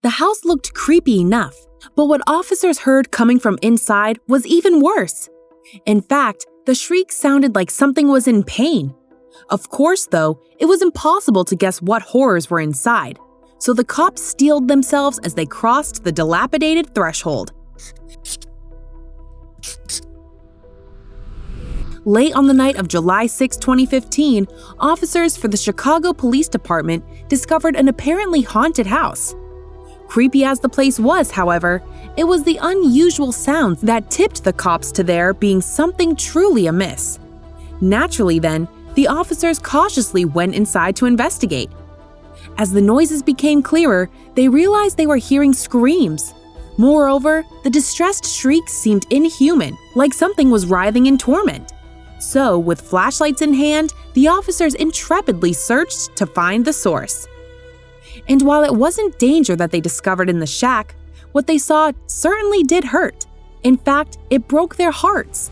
The house looked creepy enough, but what officers heard coming from inside was even worse. In fact, the shriek sounded like something was in pain. Of course, though, it was impossible to guess what horrors were inside, so the cops steeled themselves as they crossed the dilapidated threshold. Late on the night of July 6, 2015, officers for the Chicago Police Department discovered an apparently haunted house. Creepy as the place was, however, it was the unusual sounds that tipped the cops to there being something truly amiss. Naturally then, the officers cautiously went inside to investigate. As the noises became clearer, they realized they were hearing screams. Moreover, the distressed shrieks seemed inhuman, like something was writhing in torment. So, with flashlights in hand, the officers intrepidly searched to find the source. And while it wasn't danger that they discovered in the shack, what they saw certainly did hurt. In fact, it broke their hearts.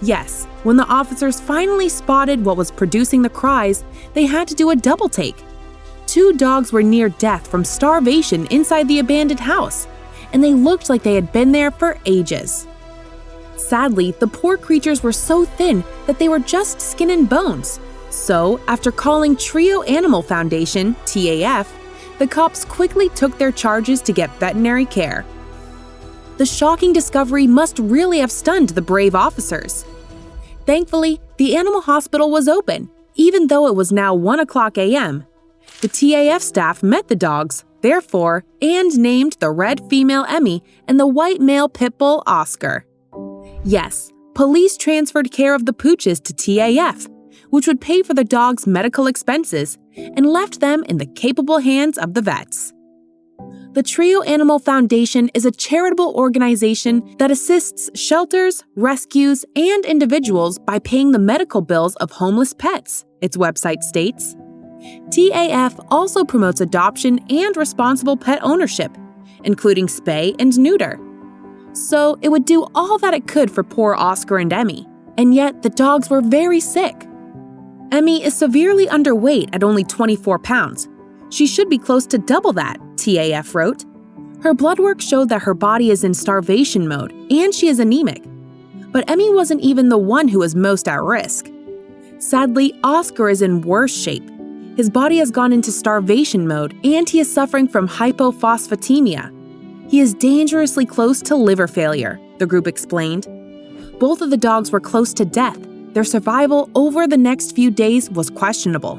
Yes, when the officers finally spotted what was producing the cries, they had to do a double take. 2 dogs were near death from starvation inside the abandoned house, and they looked like they had been there for ages. Sadly, the poor creatures were so thin that they were just skin and bones. So, after calling Trio Animal Foundation, TAF, the cops quickly took their charges to get veterinary care. The shocking discovery must really have stunned the brave officers. Thankfully, the animal hospital was open, even though it was now 1:00 a.m. The TAF staff met the dogs, therefore, and named the red female Emmy and the white male pit bull Oscar. Yes, police transferred care of the pooches to TAF, which would pay for the dogs' medical expenses, and left them in the capable hands of the vets. The Trio Animal Foundation is a charitable organization that assists shelters, rescues, and individuals by paying the medical bills of homeless pets, its website states. TAF also promotes adoption and responsible pet ownership, including spay and neuter. So it would do all that it could for poor Oscar and Emmy, and yet the dogs were very sick. Emmy is severely underweight at only 24 pounds. She should be close to double that, TAF wrote. Her blood work showed that her body is in starvation mode, and she is anemic. But Emmy wasn't even the one who was most at risk. Sadly, Oscar is in worse shape. His body has gone into starvation mode, and he is suffering from hypophosphatemia. He is dangerously close to liver failure, the group explained. Both of the dogs were close to death. Their survival over the next few days was questionable.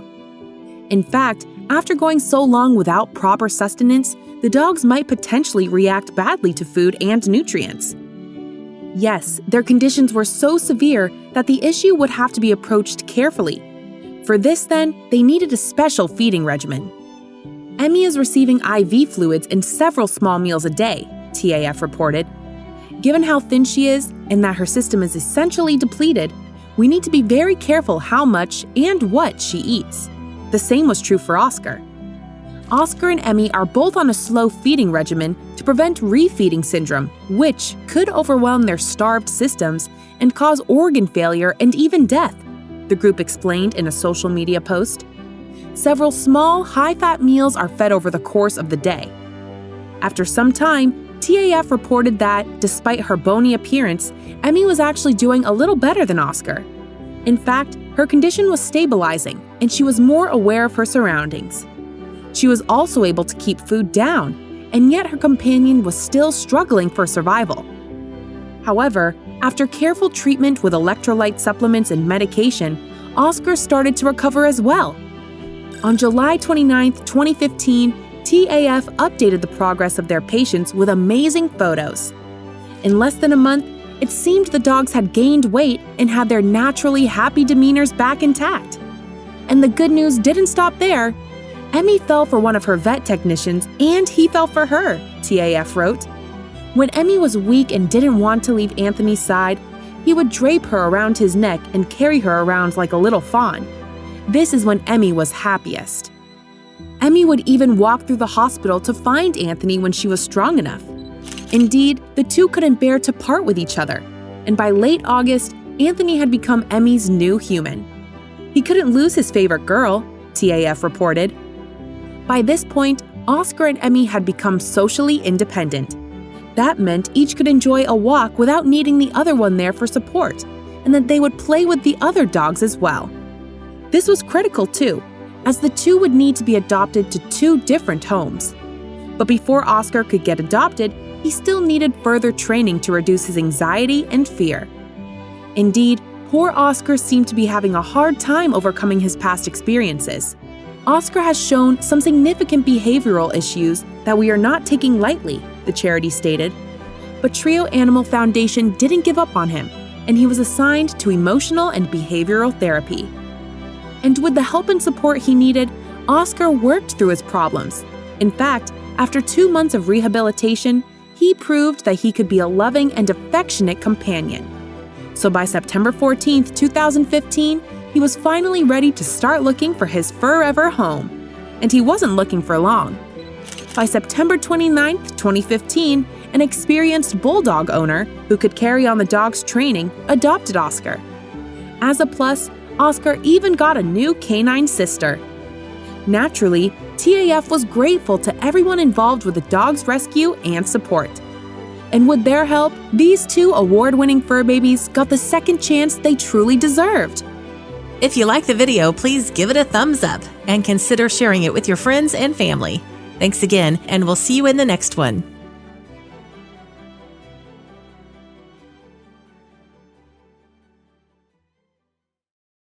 In fact, after going so long without proper sustenance, the dogs might potentially react badly to food and nutrients. Yes, their conditions were so severe that the issue would have to be approached carefully. For this, then, they needed a special feeding regimen. Emmy is receiving IV fluids in several small meals a day, TAF reported. Given how thin she is and that her system is essentially depleted, we need to be very careful how much and what she eats. The same was true for Oscar. Oscar and Emmy are both on a slow feeding regimen to prevent refeeding syndrome, which could overwhelm their starved systems and cause organ failure and even death, the group explained in a social media post. Several small, high-fat meals are fed over the course of the day. After some time, TAF reported that, despite her bony appearance, Emmy was actually doing a little better than Oscar. In fact, her condition was stabilizing, and she was more aware of her surroundings. She was also able to keep food down, and yet her companion was still struggling for survival. However, after careful treatment with electrolyte supplements and medication, Oscar started to recover as well. On July 29, 2015, TAF updated the progress of their patients with amazing photos. In less than a month, it seemed the dogs had gained weight and had their naturally happy demeanors back intact. And the good news didn't stop there. Emmy fell for one of her vet technicians, and he fell for her, TAF wrote. When Emmy was weak and didn't want to leave Anthony's side, he would drape her around his neck and carry her around like a little fawn. This is when Emmy was happiest. Emmy would even walk through the hospital to find Anthony when she was strong enough. Indeed, the two couldn't bear to part with each other, and by late August, Anthony had become Emmy's new human. He couldn't lose his favorite girl, TAF reported. By this point, Oscar and Emmy had become socially independent. That meant each could enjoy a walk without needing the other one there for support, and that they would play with the other dogs as well. This was critical too, as the two would need to be adopted to two different homes. But before Oscar could get adopted, he still needed further training to reduce his anxiety and fear. Indeed, poor Oscar seemed to be having a hard time overcoming his past experiences. Oscar has shown some significant behavioral issues that we are not taking lightly, the charity stated. But Trio Animal Foundation didn't give up on him, and he was assigned to emotional and behavioral therapy. And with the help and support he needed, Oscar worked through his problems. In fact, after 2 months of rehabilitation, he proved that he could be a loving and affectionate companion. So by September 14, 2015, he was finally ready to start looking for his forever home. And he wasn't looking for long. By September 29, 2015, an experienced bulldog owner who could carry on the dog's training adopted Oscar. As a plus, Oscar even got a new canine sister. Naturally, TAF was grateful to everyone involved with the dog's rescue and support. And with their help, these two award-winning fur babies got the second chance they truly deserved. If you like the video, please give it a thumbs up and consider sharing it with your friends and family. Thanks again, and we'll see you in the next one.